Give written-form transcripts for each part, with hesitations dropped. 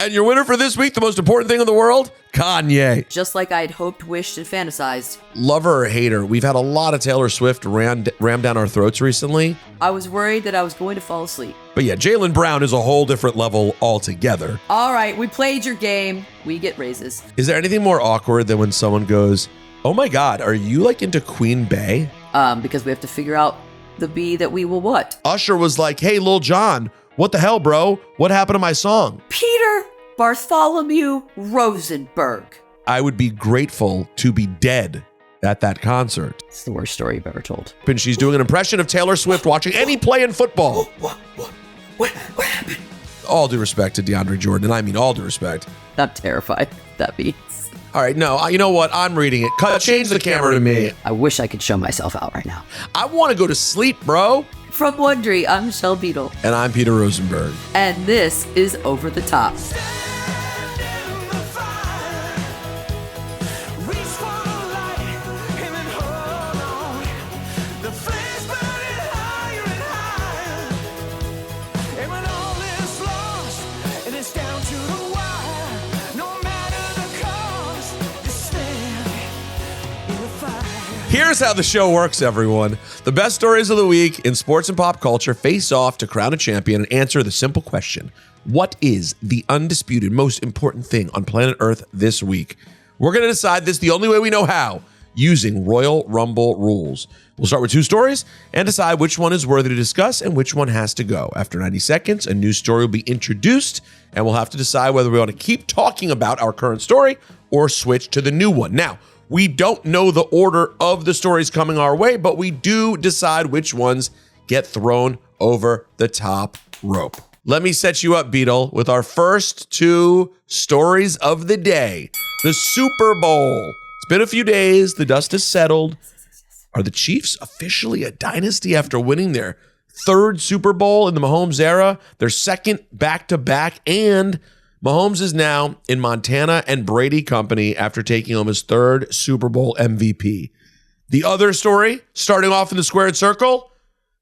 And your winner for this week, the most important thing in the world, Kanye. Just like I'd hoped, wished, and fantasized. Lover or hater, we've had a lot of Taylor Swift ram down our throats recently. I was worried that I was going to fall asleep. But yeah, Jaylen Brown is a whole different level altogether. All right, we played your game. We get raises. Is there anything more awkward than when someone goes, oh my God, are you like into Queen Bey? Because we have to figure out the bee that we will what? Usher was like, hey, Lil Jon, what the hell, bro? What happened to my song? Peter Bartholomew Rosenberg. I would be grateful to be dead at that concert. It's the worst story you've ever told. And she's doing an impression of Taylor Swift watching any play in football. What happened? All due respect to DeAndre Jordan, and I mean all due respect. I'm terrified. That means. All right, no, you know what? I'm reading it. Change the camera to me. I wish I could show myself out right now. I want to go to sleep, bro. From Wondery, I'm Michelle Beadle. And I'm Peter Rosenberg. And this is Over the Top. Here's how the show works, everyone. The best stories of the week in sports and pop culture face off to crown a champion and answer the simple question: what is the undisputed most important thing on planet Earth this week? We're going to decide this the only way we know how, using Royal Rumble rules. We'll start with 2 stories and decide which one is worthy to discuss and which one has to go. After 90 seconds, a new story will be introduced, and we'll have to decide whether we want to keep talking about our current story or switch to the new one. Now, we don't know the order of the stories coming our way, but we do decide which ones get thrown over the top rope. Let me set you up, Beadle, with our first 2 stories of the day. The Super Bowl. It's been a few days. The dust has settled. Are the Chiefs officially a dynasty after winning their 3rd Super Bowl in the Mahomes era, their 2nd back-to-back, and Mahomes is now in Montana and Brady company after taking home his 3rd Super Bowl MVP. The other story, starting off in the squared circle,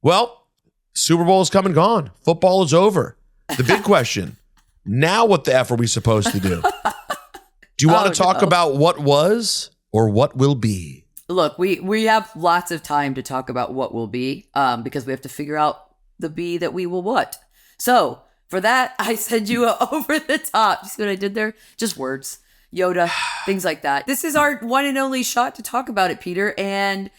well, Super Bowl is come and gone. Football is over. The big question, now what the F are we supposed to do? Do you want to talk about what was or what will be? Look, we have lots of time to talk about what will be, because we have to figure out the bee that we will what. So, for that, I send you over the top. You see what I did there? Just words. Yoda, things like that. This is our one and only shot to talk about it, Peter. And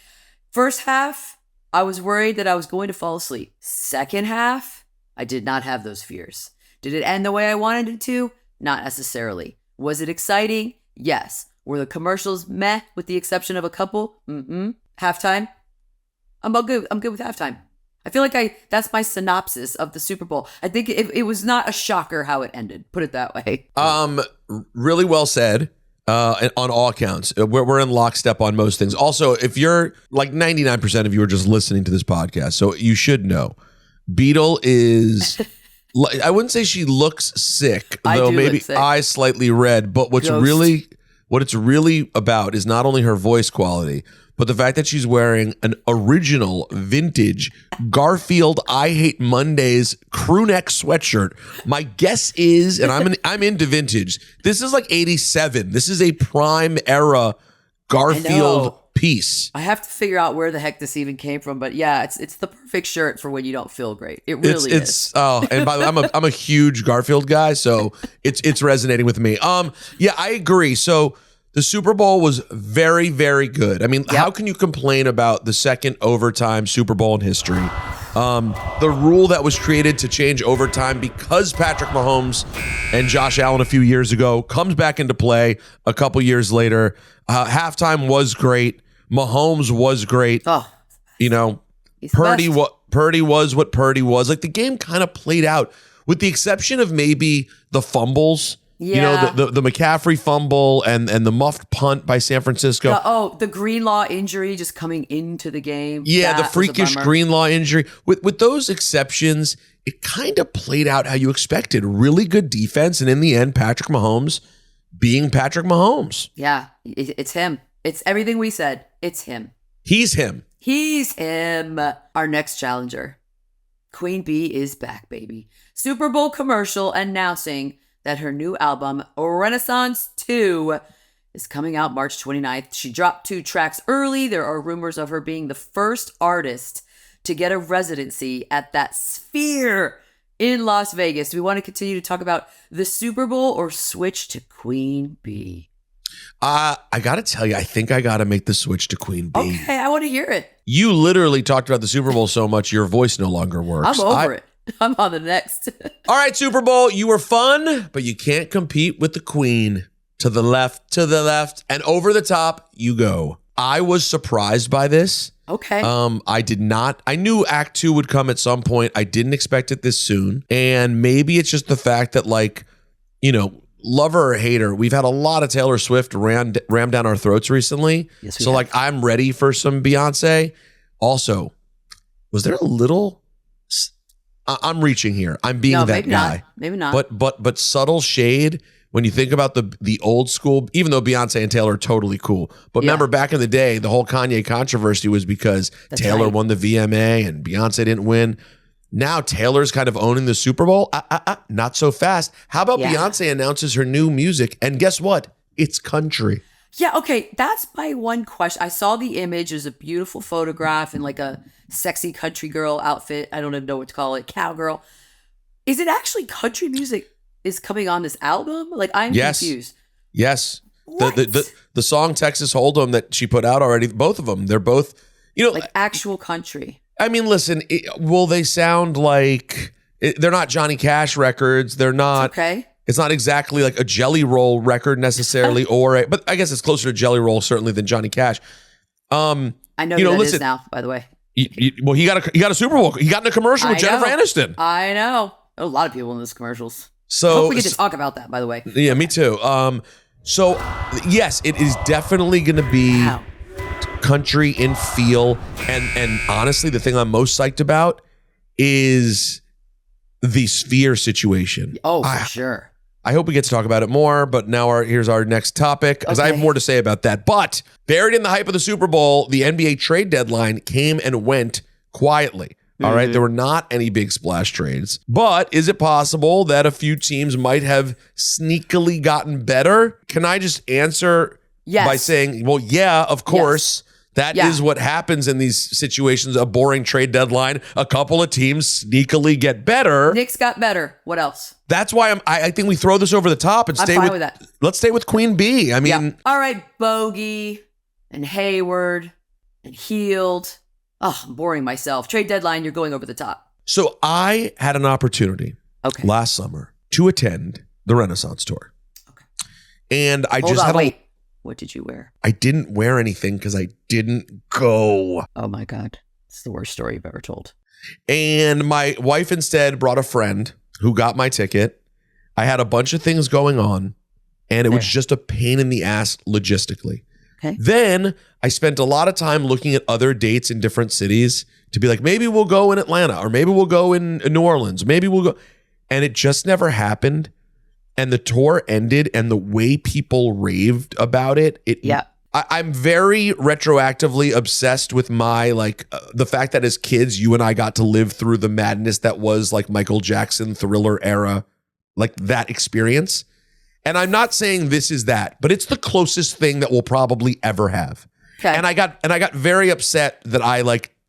first half, I was worried that I was going to fall asleep. Second half, I did not have those fears. Did it end the way I wanted it to? Not necessarily. Was it exciting? Yes. Were the commercials meh, with the exception of a couple? Halftime? I'm good with halftime. I feel like that's my synopsis of the Super Bowl. I think it was not a shocker how it ended. Put it that way. Really well said. On all accounts, we're in lockstep on most things. Also, if you're like 99% of you are just listening to this podcast, so you should know, Beadle is. I wouldn't say she looks sick, though maybe eyes slightly red. But what it's really about is not only her voice quality, but the fact that she's wearing an original vintage Garfield I Hate Mondays crew neck sweatshirt. My guess is, and I'm into vintage, this is like 87. This is a prime era Garfield piece. I have to figure out where the heck this even came from, but yeah, it's the perfect shirt for when you don't feel great. It really is. And by the way, I'm a huge Garfield guy, so it's resonating with me. Yeah, I agree. So the Super Bowl was very, very good. I mean, How can you complain about the 2nd overtime Super Bowl in history? The rule that was created to change overtime because Patrick Mahomes and Josh Allen a few years ago comes back into play a couple years later. Halftime was great. Mahomes was great. Purdy was what Purdy was. Like, the game kind of played out with the exception of maybe the fumbles. Yeah. The McCaffrey fumble and the muffed punt by San Francisco. The Greenlaw injury just coming into the game. Yeah, the freakish Greenlaw injury. With those exceptions, it kind of played out how you expected. Really good defense, and in the end, Patrick Mahomes being Patrick Mahomes. Yeah, it's him. It's everything we said. It's him. He's him. He's him. Our next challenger. Queen Bee is back, baby. Super Bowl commercial announcing that her new album, Renaissance 2, is coming out March 29th. She dropped 2 tracks early. There are rumors of her being the first artist to get a residency at that Sphere in Las Vegas. Do we want to continue to talk about the Super Bowl or switch to Queen Bee? I got to tell you, I think I got to make the switch to Queen Bee. Okay, I want to hear it. You literally talked about the Super Bowl so much, your voice no longer works. I'm over it. I'm on the next. All right, Super Bowl, you were fun, but you can't compete with the Queen. To the left, and over the top you go. I was surprised by this. Okay. I did not. I knew Act 2 would come at some point. I didn't expect it this soon. And maybe it's just the fact that, like, you know, lover or hater, we've had a lot of Taylor Swift ram down our throats recently. Yes, so, like, I'm ready for some Beyonce. Also, was there a little... I'm reaching here. I'm being that maybe guy. Not. Maybe not. But subtle shade when you think about the old school, even though Beyonce and Taylor are totally cool. But remember back in the day, the whole Kanye controversy was because Taylor won the VMA and Beyonce didn't win. Now Taylor's kind of owning the Super Bowl. Not so fast. How about Beyonce announces her new music? And guess what? It's country. Yeah, okay. That's my one question. I saw the image. It was a beautiful photograph in like a sexy country girl outfit. I don't even know what to call it. Cowgirl. Is it actually country music is coming on this album? Like, I'm confused. Yes. The song Texas Hold'em that she put out already, both of them, they're both, you know. Like actual country. I mean, listen, will they sound like, they're not Johnny Cash records. They're not. Okay. It's not exactly like a Jelly Roll record necessarily, but I guess it's closer to Jelly Roll certainly than Johnny Cash. I know who that is now, by the way. Well, he got a Super Bowl. He got in a commercial with Jennifer Aniston. I know. A lot of people in those commercials. So I hope we get to talk about that, by the way. Yeah, me too. So yes, it is definitely going to be country in feel, and honestly, the thing I'm most psyched about is the Sphere situation. Oh, for sure. I hope we get to talk about it more, but now here's our next topic, because I have more to say about that. But buried in the hype of the Super Bowl, the NBA trade deadline came and went quietly. All right, there were not any big splash trades. But is it possible that a few teams might have sneakily gotten better? Can I just answer by saying, well, yeah, of course. That is what happens in these situations, a boring trade deadline. A couple of teams sneakily get better. Knicks got better. What else? That's why I think we throw this over the top and stay with that. Let's stay with Queen Bee. I mean, all right, Bogey and Hayward and Heald. Oh, I'm boring myself. Trade deadline, you're going over the top. So I had an opportunity last summer to attend the Renaissance tour. Okay. And I wait. What did you wear? I didn't wear anything because I didn't go. Oh my God. It's the worst story you've ever told. And my wife instead brought a friend who got my ticket. I had a bunch of things going on, and it was just a pain in the ass logistically. Okay. Then I spent a lot of time looking at other dates in different cities to be like, maybe we'll go in Atlanta, or maybe we'll go in New Orleans. Maybe we'll go. And it just never happened. And the tour ended, and the way people raved about it, I'm very retroactively obsessed with my, like, the fact that as kids, you and I got to live through the madness that was like Michael Jackson Thriller era, like that experience. And I'm not saying this is that, but it's the closest thing that we'll probably ever have. Okay. And I got very upset that I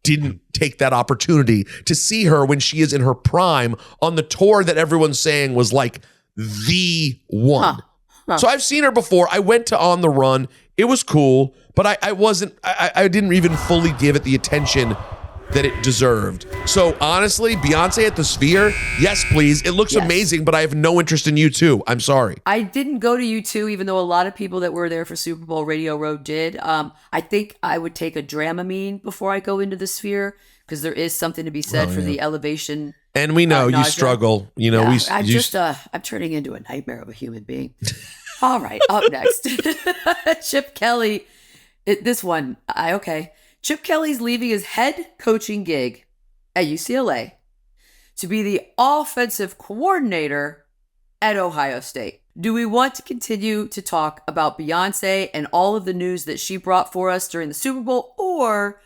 didn't take that opportunity to see her when she is in her prime on the tour that everyone's saying was like the one. So I've seen her before. I went to On the Run. It was cool, but I didn't even fully give it the attention that it deserved. So honestly, Beyonce at the Sphere, yes, please. It looks amazing, but I have no interest in U2. I'm sorry. I didn't go to U2, even though a lot of people that were there for Super Bowl Radio Row did. I think I would take a Dramamine before I go into the Sphere, because there is something to be said for the elevation. And we know you struggle. You know, I'm turning into a nightmare of a human being. All right, up next, Chip Kelly. Chip Kelly's leaving his head coaching gig at UCLA to be the offensive coordinator at Ohio State. Do we want to continue to talk about Beyonce and all of the news that she brought for us during the Super Bowl, or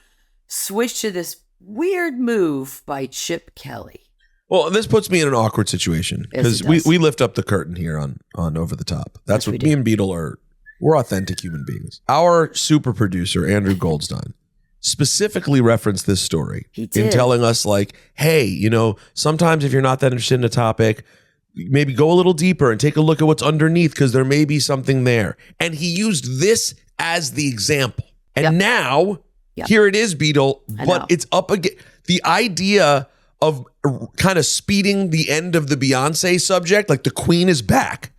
switch to this weird move by Chip Kelly? Well, this puts me in an awkward situation because we lift up the curtain here on Over the Top. That's what me and Beadle we're authentic human beings. Our super producer, Andrew Goldstein, specifically referenced this story in telling us like, hey, sometimes if you're not that interested in a topic, maybe go a little deeper and take a look at what's underneath because there may be something there. And he used this as the example. And now here it is, Beadle, but it's up again. The idea of kind of speeding the end of the Beyonce subject, like the queen is back.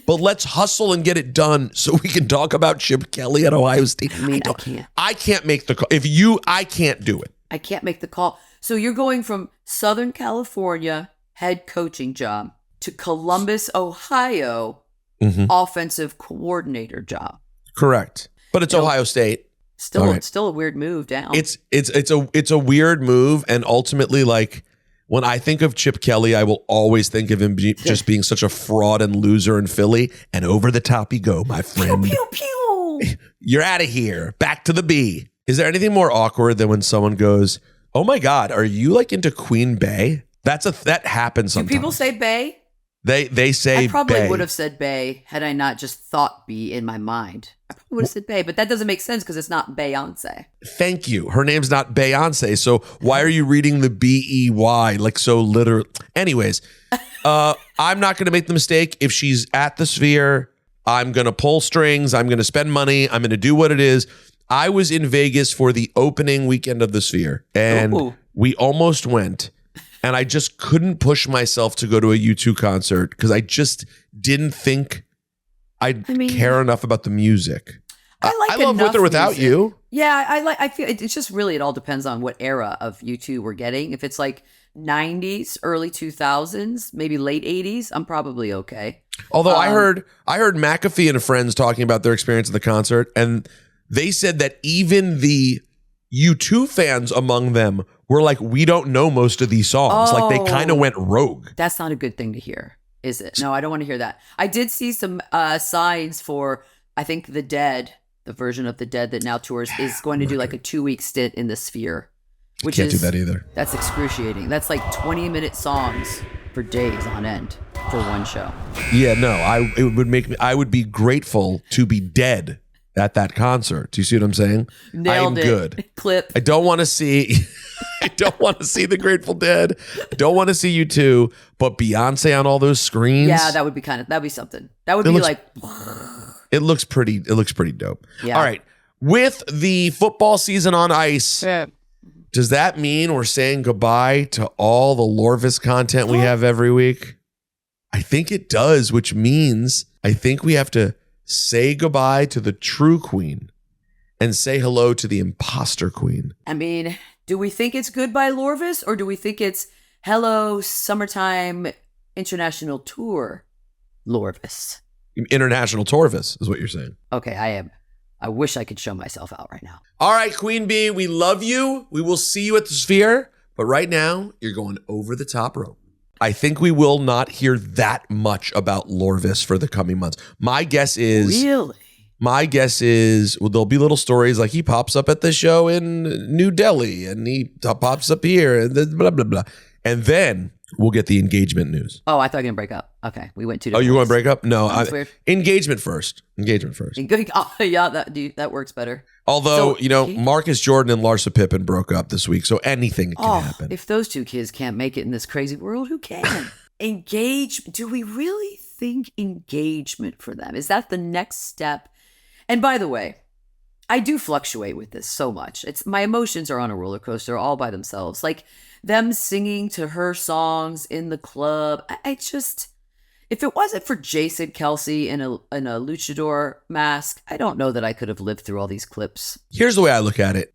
But let's hustle and get it done so we can talk about Chip Kelly at Ohio State. I can't. I can't make the call. I can't do it. I can't make the call. So you're going from Southern California head coaching job to Columbus, Ohio offensive coordinator job. Correct. But it's Ohio State. Still a weird move down. It's a weird move, and ultimately, like, when I think of Chip Kelly, I will always think of him just being such a fraud and loser in Philly. And over the top you go, my friend. Pew, pew, pew. You're out of here. Back to the B. Is there anything more awkward than when someone goes, oh my God, are you like into Queen Bey? That happens sometimes. Do people say Bay? They say I probably Bey. would have said Bay had I not just thought B in my mind. I probably would have said Bay, but that doesn't make sense because it's not Beyonce. Thank you. Her name's not Beyonce, so why are you reading the B-E-Y like so literal? Anyways, I'm not going to make the mistake. If she's at the Sphere, I'm going to pull strings. I'm going to spend money. I'm going to do what it is. I was in Vegas for the opening weekend of the Sphere, and we almost went. And I just couldn't push myself to go to a U2 concert because I just didn't think I'd care enough about the music. I love With or Without You. Yeah, I feel it's just really, it all depends on what era of U2 we're getting. If it's like 90s, early 2000s, maybe late 80s, I'm probably okay. Although I heard McAfee and friends talking about their experience at the concert, and they said that even the U2 fans among them were like, we don't know most of these songs. Like they kind of went rogue. That's not a good thing to hear, is it? No, I don't want to hear that. I did see some signs for, I think The Dead, the version of The Dead that now tours, is going to do like a 2-week stint in the Sphere. Which can't do that either. That's excruciating. That's like 20-minute songs for days on end for one show. Yeah, no, I would be grateful to be dead at that concert. Do you see what I'm saying? Nailed it. Good. Clip. I don't want to see the Grateful Dead. I don't want to see U2, but Beyonce on all those screens. Yeah, that'd be something. That would be like it looks pretty dope. Yeah. All right. With the football season on ice, does that mean we're saying goodbye to all the Lorvis content we have every week? I think it does, which means I think we have to say goodbye to the true queen and say hello to the imposter queen. I mean, do we think it's goodbye Lorvis, or do we think it's hello summertime international tour Lorvis? International Torvis is what you're saying. Okay, I am. I wish I could show myself out right now. All right, Queen Bee, we love you. We will see you at the Sphere. But right now, you're going over the top rope. I think we will not hear that much about Lorvis for the coming months. My guess is... Really? My guess is there'll be little stories like he pops up at the show in New Delhi and he pops up here and blah, blah, blah. And then we'll get the engagement news. Oh, I thought you were going to break up. Okay, we went 2 Oh, different you want ways. to break up? No. Weird. Engagement first. Oh, yeah, that works better. Although, Marcus Jordan and Larsa Pippen broke up this week, so anything can happen. If those two kids can't make it in this crazy world, who can? Do we really think engagement for them? Is that the next step? And by the way, I do fluctuate with this so much. My emotions are on a roller coaster all by themselves. Like them singing to her songs in the club. If it wasn't for Jason Kelsey in a luchador mask, I don't know that I could have lived through all these clips. Here's the way I look at it.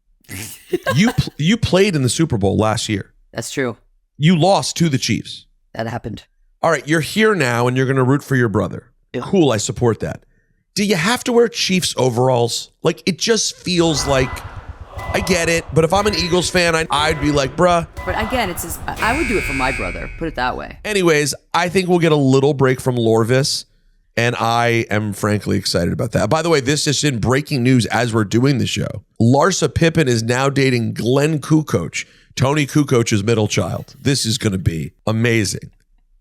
You played in the Super Bowl last year. That's true. You lost to the Chiefs. That happened. All right, you're here now and you're going to root for your brother. Yeah. Cool, I support that. Do you have to wear Chiefs overalls? Like, it just feels like, I get it, but if I'm an Eagles fan, I'd be like, bruh. But again, I would do it for my brother, put it that way. Anyways, I think we'll get a little break from Lorvis, and I am frankly excited about that. By the way, this is in breaking news as we're doing the show. Larsa Pippen is now dating Glenn Kukoc. Tony Kukoc's middle child. This is going to be amazing.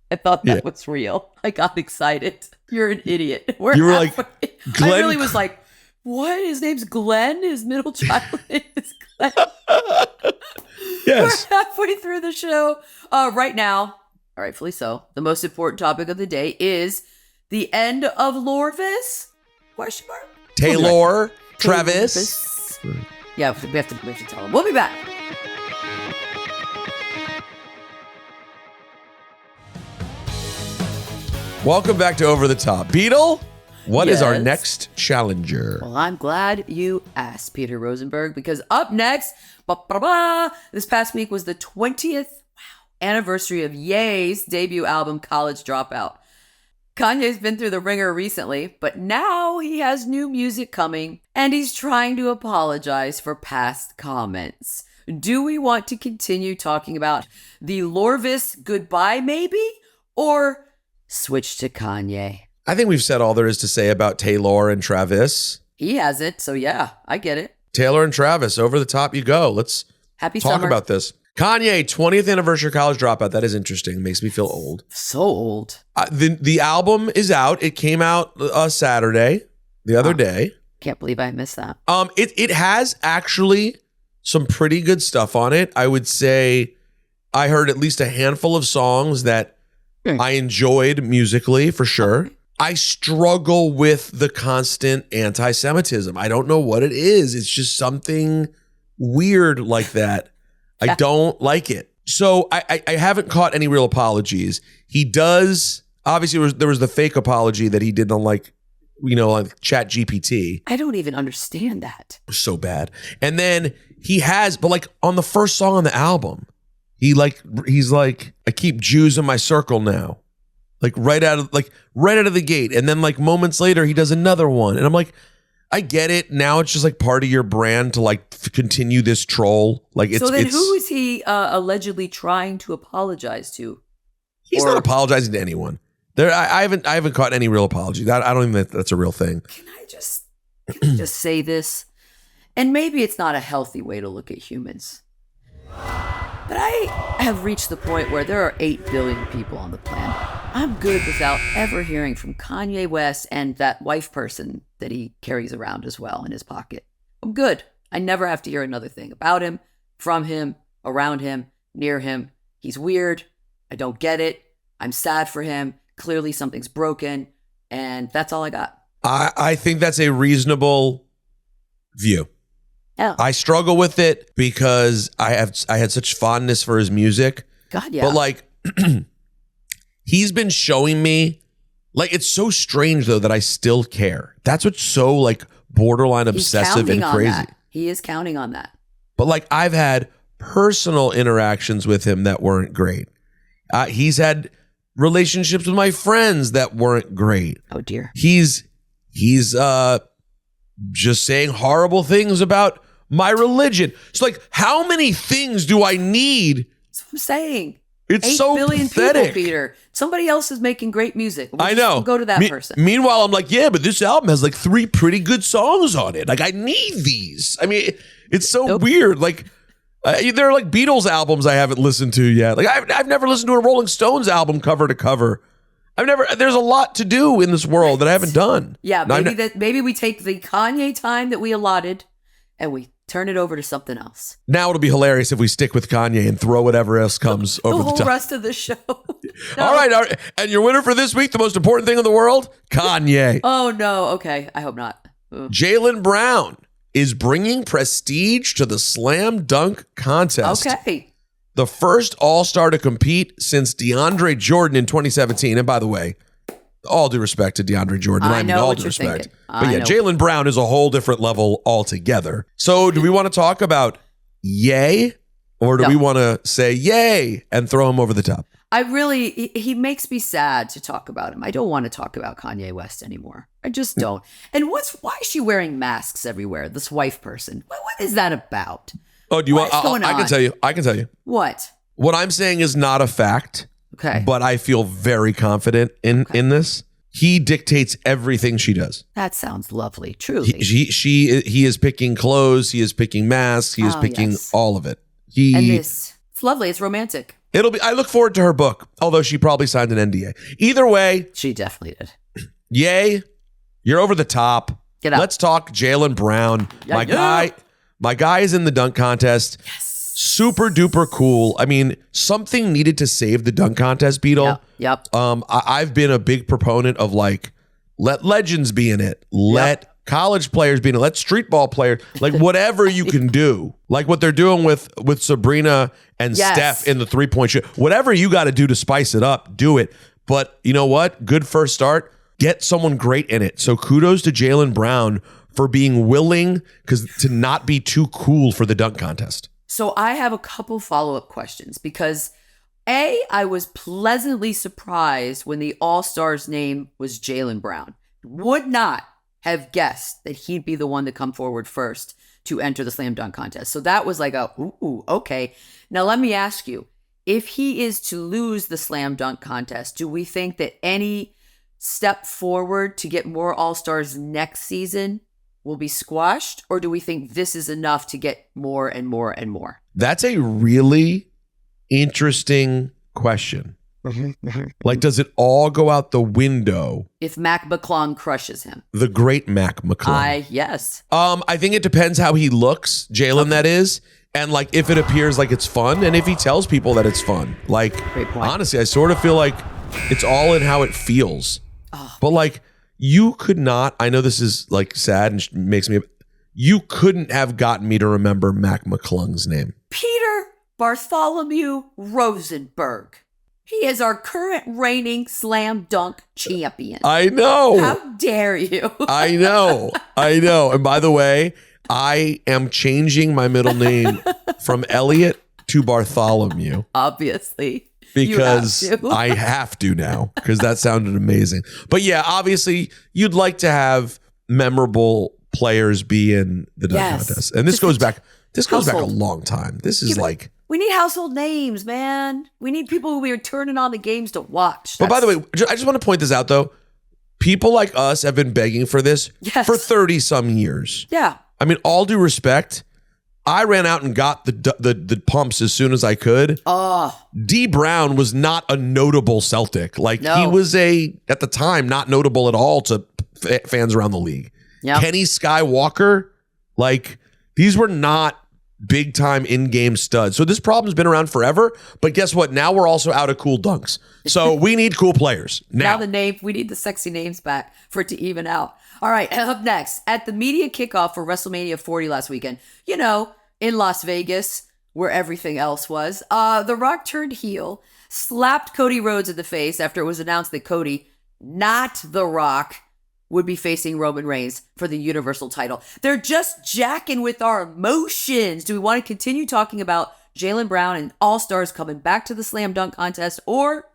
I thought that was real. I got excited. You're an idiot. You were like, Glenn. I really was like, what? His name's Glenn? His middle child name is Glenn? Yes. We're halfway through the show. Right now, rightfully so, the most important topic of the day is the end of Lorvis? Question mark? Taylor, Travis. Yeah, we have to tell him. We'll be back. Welcome back to Over the Top. Beadle, what is our Yes. next challenger? Well, I'm glad you asked, Peter Rosenberg, because up next, this past week was the 20th anniversary of Ye's debut album, College Dropout. Kanye's been through the ringer recently, but now he has new music coming, and he's trying to apologize for past comments. Do we want to continue talking about the Lorvis goodbye, maybe? Or switch to Kanye? I think we've said all there is to say about Taylor and Travis. He hasn't, so yeah, I get it. Taylor and Travis, over the top you go. Let's Happy talk summer. about this. Kanye, 20th anniversary College Dropout. That is interesting. Makes me feel old. So old. The album is out. It came out Saturday, the other day. Can't believe I missed that. It has actually some pretty good stuff on it. I would say I heard at least a handful of songs that I enjoyed musically, for sure. I struggle with the constant anti-Semitism. I don't know what it is. It's just something weird like that. I don't like it. So I haven't caught any real apologies. He does, obviously there was the fake apology that he did on like Chat GPT. I don't even understand that. So bad. And then he has, but like on the first song on the album, he's like, I keep Jews in my circle now. Like right out of the gate. And then like moments later, he does another one. And I'm like, I get it. Now it's just like part of your brand to like continue this troll. Like it's. So then who is he allegedly trying to apologize to? He's not apologizing to anyone. I haven't caught any real apology. I don't even think that's a real thing. Can I just say this? And maybe it's not a healthy way to look at humans. But I have reached the point where there are 8 billion people on the planet. I'm good without ever hearing from Kanye West and that wife person that he carries around as well in his pocket. I'm good. I never have to hear another thing about him, from him, around him, near him. He's weird. I don't get it. I'm sad for him. Clearly something's broken. And that's all I got. I think that's a reasonable view. Yeah. I struggle with it because I had such fondness for his music. God, yeah. But like, he's been showing me, like, it's so strange though that I still care. That's what's so like borderline obsessive and crazy. That. He is counting on that. But like, I've had personal interactions with him that weren't great. He's had relationships with my friends that weren't great. Oh dear. He's just saying horrible things about my religion. It's like, how many things do I need? That's what I'm saying. It's 8 so billion pathetic. people, Peter. Somebody else is making great music. I know. We'll go to that person. Meanwhile, I'm like, yeah, but this album has like 3 pretty good songs on it. Like, I need these. I mean, it's so weird. Like, there are like Beatles albums I haven't listened to yet. Like, I've never listened to a Rolling Stones album cover to cover. There's a lot to do in this world that I haven't done. Yeah, maybe we take the Kanye time that we allotted and we turn it over to something else. Now it'll be hilarious if we stick with Kanye and throw whatever else comes over the top. The whole rest of the show. No. All right. And your winner for this week, the most important thing in the world, Kanye. Oh, no. Okay. I hope not. Ugh. Jaylen Brown is bringing prestige to the slam dunk contest. Okay. The first all-star to compete since DeAndre Jordan in 2017. And by the way, all due respect to DeAndre Jordan. I mean, all due respect. But yeah, Jaylen Brown is a whole different level altogether. So do we want to talk about Ye? Or do we want to say yay and throw him over the top? He makes me sad to talk about him. I don't want to talk about Kanye West anymore. I just don't. And why is she wearing masks everywhere? This wife person. What is that about? Oh, do you want? I can tell you. I can tell you. What? What I'm saying is not a fact. Okay. But I feel very confident in this. He dictates everything she does. That sounds lovely. Truly. He is picking clothes. He is picking masks. He is picking all of it. And it's lovely. It's romantic. I look forward to her book, although she probably signed an NDA. Either way. She definitely did. Yay. You're over the top. Get out. Let's talk Jaylen Brown. My guy is in the dunk contest. Yes. Super duper cool. I mean, something needed to save the dunk contest, Beadle. Yep. I've been a big proponent of like, let legends be in it. Let college players be in it. Let street ball players, like whatever you can do. Like what they're doing with Sabrina and Steph in the 3-point shoot. Whatever you got to do to spice it up, do it. But you know what? Good first start. Get someone great in it. So kudos to Jaylen Brown for being willing to not be too cool for the dunk contest. So I have a couple follow-up questions because I was pleasantly surprised when the All-Star's name was Jaylen Brown. Would not have guessed that he'd be the one to come forward first to enter the slam dunk contest. So that was like okay. Now let me ask you, if he is to lose the slam dunk contest, do we think that any step forward to get more All-Stars next season will be squashed? Or do we think this is enough to get more and more and more? That's a really interesting question. Like, does it all go out the window if Mac McClung crushes him? The great Mac McClung. Yes. I think it depends how he looks, Jaylen, that is. And like if it appears like it's fun and if he tells people that it's fun. Like, honestly, I sort of feel like it's all in how it feels. But like, you could not, I know this is like sad and makes me, you couldn't have gotten me to remember Mac McClung's name. Peter Bartholomew Rosenberg. He is our current reigning slam dunk champion. I know. How dare you? I know. And by the way, I am changing my middle name from Elliot to Bartholomew. Obviously. Because I have to now, because that sounded amazing. But yeah, obviously, you'd like to have memorable players be in the dunk contest. And this goes back a long time. This is like... We need household names, man. We need people who we are turning on the games to watch. But by the way, I just want to point this out, though. People like us have been begging for this for 30-some years. Yeah. I mean, all due respect, I ran out and got the pumps as soon as I could. D. Brown was not a notable Celtic. Like, he was at the time, not notable at all to fans around the league. Yep. Kenny Skywalker, like, these were not big time in-game studs. So this problem's been around forever, but guess what? Now we're also out of cool dunks. So we need cool players. Now we need the sexy names back for it to even out. All right, up next, at the media kickoff for WrestleMania 40 last weekend, in Las Vegas, where everything else was, The Rock turned heel, slapped Cody Rhodes in the face after it was announced that Cody, not The Rock, would be facing Roman Reigns for the Universal title. They're just jacking with our emotions. Do we want to continue talking about Jaylen Brown and All-Stars coming back to the slam dunk contest, or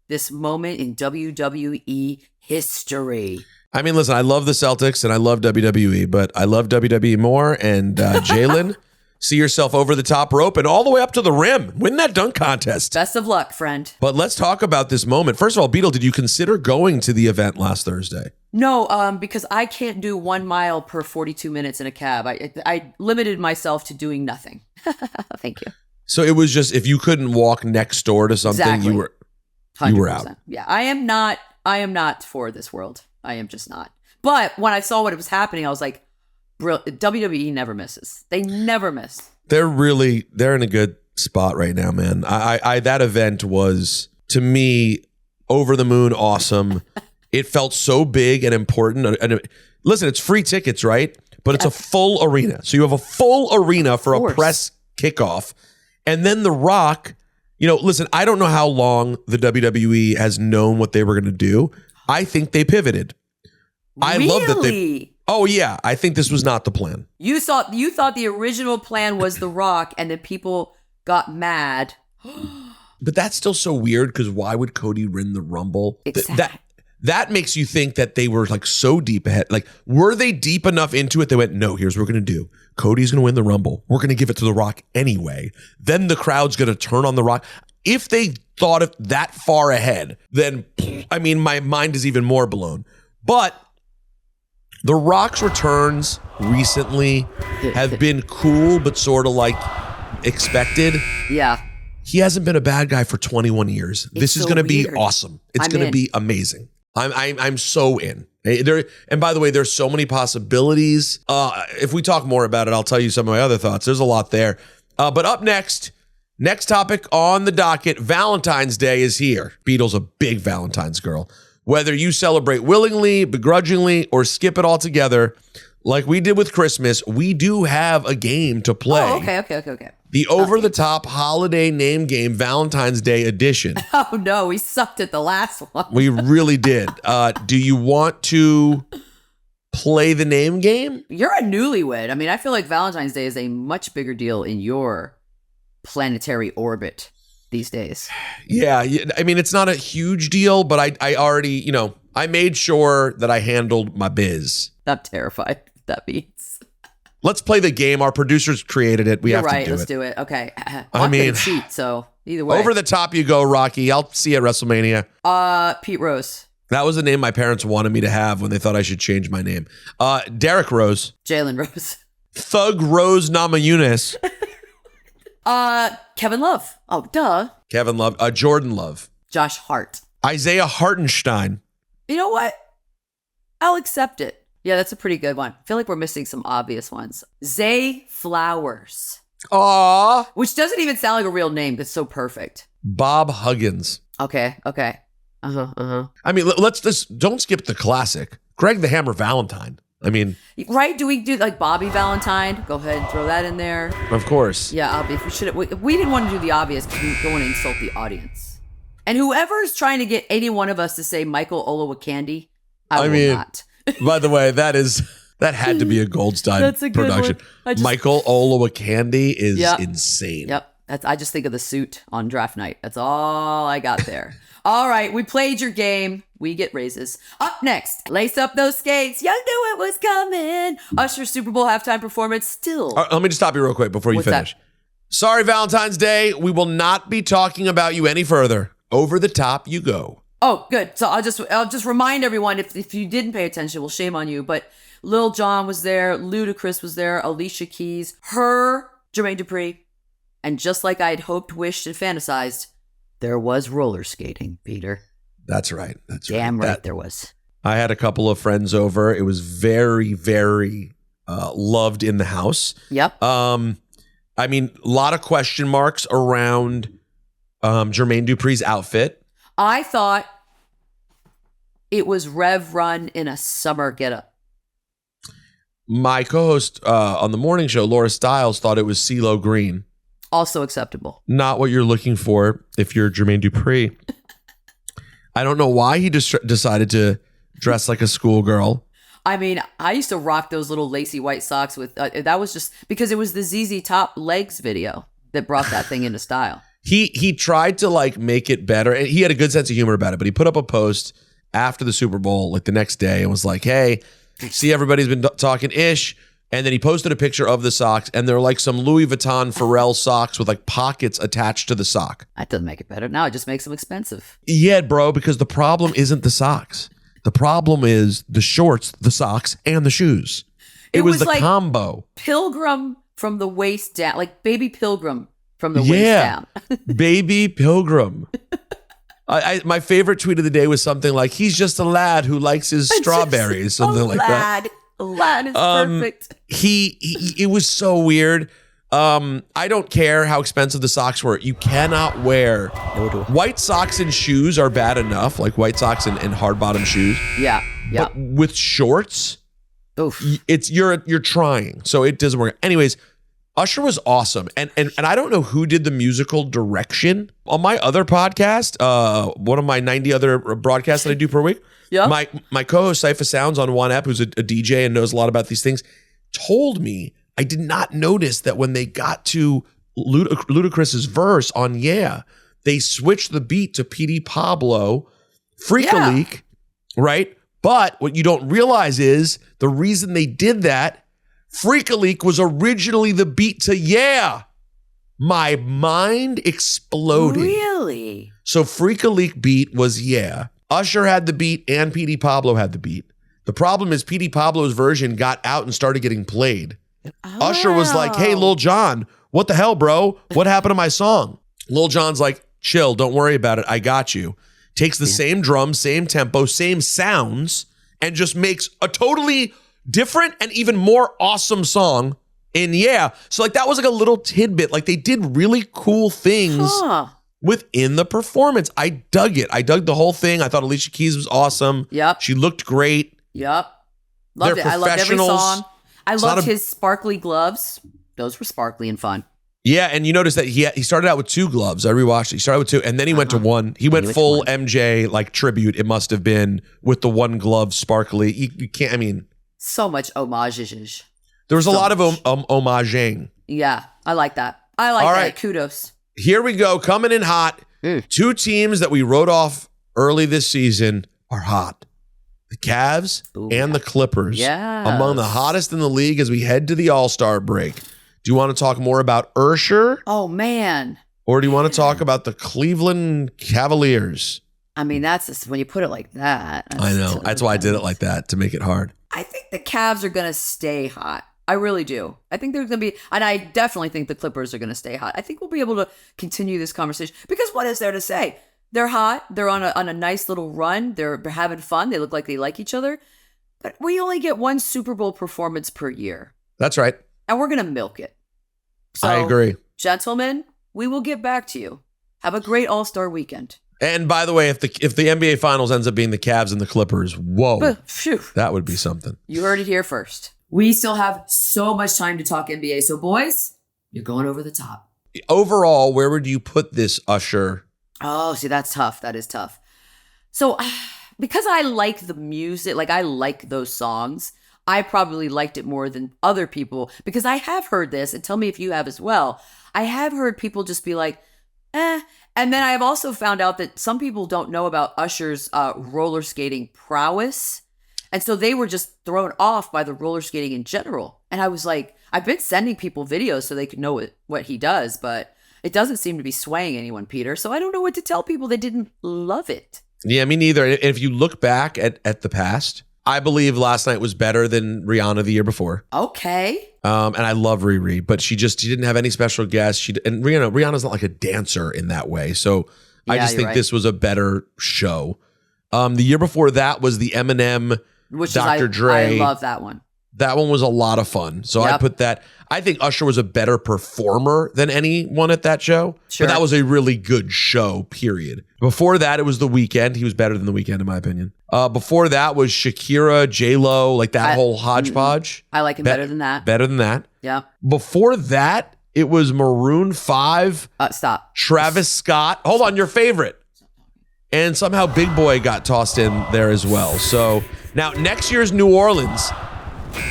this moment in WWE history? I mean, listen, I love the Celtics and I love WWE, but I love WWE more. And Jaylen, see yourself over the top rope and all the way up to the rim. Win that dunk contest. Best of luck, friend. But let's talk about this moment. First of all, Beadle, did you consider going to the event last Thursday? No, because I can't do 1 mile per 42 minutes in a cab. I limited myself to doing nothing. Thank you. So it was just, if you couldn't walk next door to something, you were out. Yeah, I am not for this world. I am just not. But when I saw what was happening, I was like, WWE never misses. They never miss. They're in a good spot right now, man. I that event was, to me, over the moon awesome. It felt so big and important. And listen, it's free tickets, right? But it's a full arena. So you have a full arena for a press kickoff. And then The Rock, listen, I don't know how long the WWE has known what they were going to do. I think they pivoted. I love that they... Oh, yeah. I think this was not the plan. You thought the original plan was The Rock, and then people got mad. But that's still so weird, because why would Cody win the Rumble? Exactly. That makes you think that they were like so deep ahead. Like, were they deep enough into it? They went, no, here's what we're going to do. Cody's going to win the Rumble. We're going to give it to The Rock anyway. Then the crowd's going to turn on The Rock. If they thought of that far ahead, then, I mean, my mind is even more blown. But The Rock's returns recently have been cool, but sort of like expected. Yeah. He hasn't been a bad guy for 21 years. This is so going to be weird. awesome. It's I'm going to in. be amazing. I'm so in. And by the way, there's so many possibilities. If we talk more about it, I'll tell you some of my other thoughts. There's a lot there. But up next topic on the docket, Valentine's Day is here. Beadle's a big Valentine's girl. Whether you celebrate willingly, begrudgingly, or skip it altogether, like we did with Christmas, we do have a game to play. Oh, okay. The over-the-top holiday name game, Valentine's Day edition. Oh, no, we sucked at the last one. We really did. Do you want to play the name game? You're a newlywed. I mean, I feel like Valentine's Day is a much bigger deal in your planetary orbit these days. Yeah, I mean, it's not a huge deal, but I already, I made sure that I handled my biz. I'm terrified what that means. Let's play the game. Our producers created it. We You're have right. to do Let's it. do it. Okay. I mean, cheat. So either way, over the top you go, Rocky. I'll see you at WrestleMania. Pete Rose, That was the name my parents wanted me to have when they thought I should change my name. Derek Rose, Jaylen Rose, Thug Rose Namajunas, Kevin Love. Oh, duh. Kevin Love, Jordan Love, Josh Hart, Isaiah Hartenstein. You know what? I'll accept it. Yeah, that's a pretty good one. I feel like we're missing some obvious ones. Zay Flowers. Aw. Which doesn't even sound like a real name. That's so perfect. Bob Huggins. Okay. I mean, let's just don't skip the classic. Greg the Hammer Valentine. I mean, right? Do we do like Bobby Valentine? Go ahead and throw that in there. Of course. Yeah, we didn't want to do the obvious because we don't want to insult the audience. And whoever's trying to get any one of us to say Michael Olowokandi, I will not. By the way, that had to be a Goldstein That's a good production. one. Michael Olowokandi is insane. Yep. I just think of the suit on draft night. That's all I got there. All right, we played your game. We get raises. Up next, lace up those skates. You knew it was coming. Usher's Super Bowl halftime performance still. Let me just stop you real quick before you finish. That? Sorry, Valentine's Day. We will not be talking about you any further. Over the top you go. Oh, good. So I'll just remind everyone, if you didn't pay attention, well, shame on you. But Lil Jon was there, Ludacris was there, Alicia Keys, Jermaine Dupri, and just like I'd hoped, wished, and fantasized, there was roller skating, Peter. That's right. Damn right there was. I had a couple of friends over. It was very, very loved in the house. Yep. I mean, a lot of question marks around Jermaine Dupri's outfit. I thought it was Rev Run in a summer getup. My co-host on the morning show, Laura Stiles, thought it was CeeLo Green. Also acceptable. Not what you're looking for if you're Jermaine Dupri. I don't know why he just decided to dress like a schoolgirl. I mean, I used to rock those little lacy white socks with, that was just because it was the ZZ Top legs video that brought that thing into style. He tried to like make it better. And he had a good sense of humor about it, but he put up a post after the Super Bowl, like the next day, and was like, hey, see, everybody's been talking ish. And then he posted a picture of the socks, and they're like some Louis Vuitton Pharrell socks with like pockets attached to the sock. That doesn't make it better. Now it just makes them expensive. Yeah, bro, because the problem isn't the socks. The problem is the shorts, the socks, and the shoes. It was the like combo. Pilgrim from the waist down, like Baby Pilgrim from the waist down. Baby Pilgrim. My favorite tweet of the day was something like, he's just a lad who likes his strawberries, something like that. Lad is perfect. It was so weird. I don't care how expensive the socks were. You cannot wear white socks and shoes are bad enough, like white socks and hard bottom shoes. Yeah. But with shorts, oof. You're trying, so it doesn't work. Anyways, Usher was awesome, and I don't know who did the musical direction on my other podcast. One of my 90 other broadcasts that I do per week. Yeah. My co-host Cypher Sounds on One App, who's a DJ and knows a lot about these things, told me I did not notice that when they got to Ludacris's verse on Yeah, they switched the beat to P.D. Pablo, Freak-a-Leak, right? But what you don't realize is the reason they did that, Freak-a-Leak was originally the beat to Yeah. My mind exploded. Really? So Freak-a-Leak beat was Yeah. Usher had the beat and P.D. Pablo had the beat. The problem is P.D. Pablo's version got out and started getting played. Oh. Usher was like, hey, Lil Jon, What the hell, bro? What happened to my song? Lil Jon's like, chill, don't worry about it. I got you. Takes the same drums, same tempo, same sounds, and just makes a totally different and even more awesome song. And yeah, so like that was like a little tidbit. Like they did really cool things within the performance. I dug it. I dug the whole thing. I thought Alicia Keys was awesome. Yep. She looked great. Yep. Loved it. I loved every song. I loved his sparkly gloves. Those were sparkly and fun. Yeah, and you notice that he started out with 2 gloves. I rewatched it. He started with 2, and then he went to 1. He went full MJ like tribute. It must have been with the 1 glove sparkly. You can't. I mean, so much homages. There was a lot of homaging. Yeah, I like that. I like that. Kudos. Here we go, coming in hot. 2 teams that we wrote off early this season are hot. The Cavs and the Clippers. Yeah, among the hottest in the league as we head to the All-Star break. Do you want to talk more about Ursher? Oh, man. Or do you want to talk about the Cleveland Cavaliers? I mean, that's just, when you put it like that. I know. That's why I did it like that, to make it hard. I think the Cavs are going to stay hot. I really do. I think they're going to be, and I definitely think the Clippers are going to stay hot. I think we'll be able to continue this conversation because what is there to say? They're hot. They're on a nice little run. They're having fun. They look like they like each other. But we only get 1 Super Bowl performance per year. That's right. And we're going to milk it. So, I agree. Gentlemen, we will get back to you. Have a great All-Star weekend. And by the way, if the NBA Finals ends up being the Cavs and the Clippers, whoa, that would be something. You heard it here first. We still have so much time to talk NBA. So, boys, you're going over the top. Overall, where would you put this, Usher? Oh, see, that's tough. That is tough. So, because I like the music, like I like those songs, I probably liked it more than other people because I have heard this, and tell me if you have as well. I have heard people just be like, eh. And then I have also found out that some people don't know about Usher's roller skating prowess. And so they were just thrown off by the roller skating in general. And I was like, I've been sending people videos so they could know what he does, but it doesn't seem to be swaying anyone, Peter. So I don't know what to tell people that didn't love it. Yeah, me neither. And if you look back at the past, I believe last night was better than Rihanna the year before. Okay. And I love Riri, but she didn't have any special guests. And Rihanna's not like a dancer in that way. So I just think this was a better show. The year before that was the Eminem, Dr. Dre. I love that one. That one was a lot of fun. So I put that. I think Usher was a better performer than anyone at that show. Sure. But that was a really good show, period. Before that, it was The Weeknd. He was better than The Weeknd, in my opinion. Before that was Shakira, J-Lo, like that whole hodgepodge. I like him better than that. Better than that. Yeah. Before that, it was Maroon 5. Stop. Travis Scott. Hold on, your favorite. And somehow Big Boy got tossed in there as well. So now next year's New Orleans.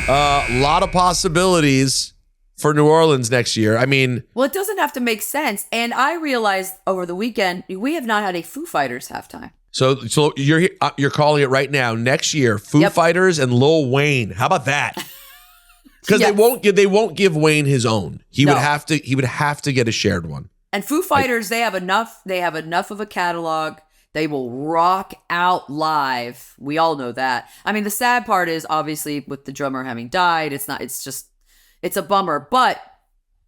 A lot of possibilities for New Orleans next year. I mean, well, it doesn't have to make sense. And I realized over the weekend, we have not had a Foo Fighters halftime. So you're calling it right now. Next year, Foo Fighters and Lil Wayne. How about that? Because they won't give Wayne his own. He would have to get a shared one. And Foo Fighters, they have enough of a catalog. They will rock out live. We all know that. I mean, the sad part is obviously with the drummer having died, it's a bummer, but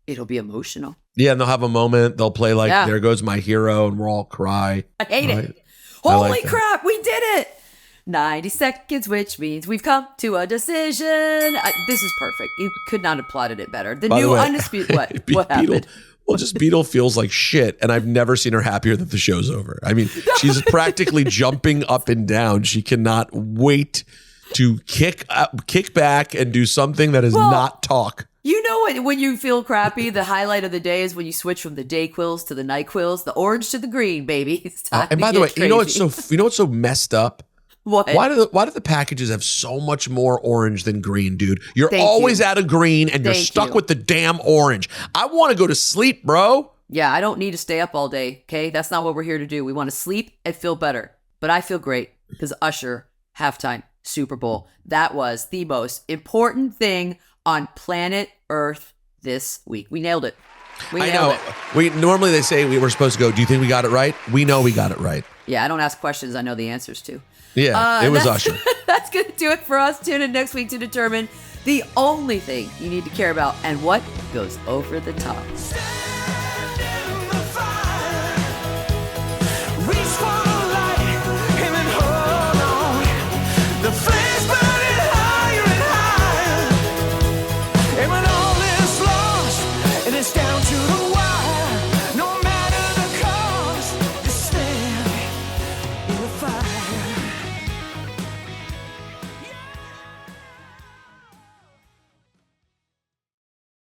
it'll be emotional. Yeah, and they'll have a moment. They'll play like There Goes My Hero, and we'll all cry. I hate it. Holy crap, we did it. 90 seconds, which means we've come to a decision. This is perfect. You could not have plotted it better. The new undisputed, what happened? Well, just Beadle feels like shit, and I've never seen her happier that the show's over. I mean, she's practically jumping up and down. She cannot wait to kick back and do something that is not talk. You know when you feel crappy, the highlight of the day is when you switch from the day quills to the night quills, the orange to the green, baby. It's time and by the way, you know what's so messed up? What? Why do the packages have so much more orange than green, dude? You're always out of green and you're stuck with the damn orange. I want to go to sleep, bro. Yeah, I don't need to stay up all day, okay? That's not what we're here to do. We want to sleep and feel better. But I feel great because Usher, halftime, Super Bowl. That was the most important thing on planet Earth this week. We nailed it. I know. Normally they say we were supposed to go, do you think we got it right? We know we got it right. Yeah, I don't ask questions I know the answers to. Yeah, it was Usher. That's going to do it for us. Tune in next week to determine the only thing you need to care about and what goes over the top.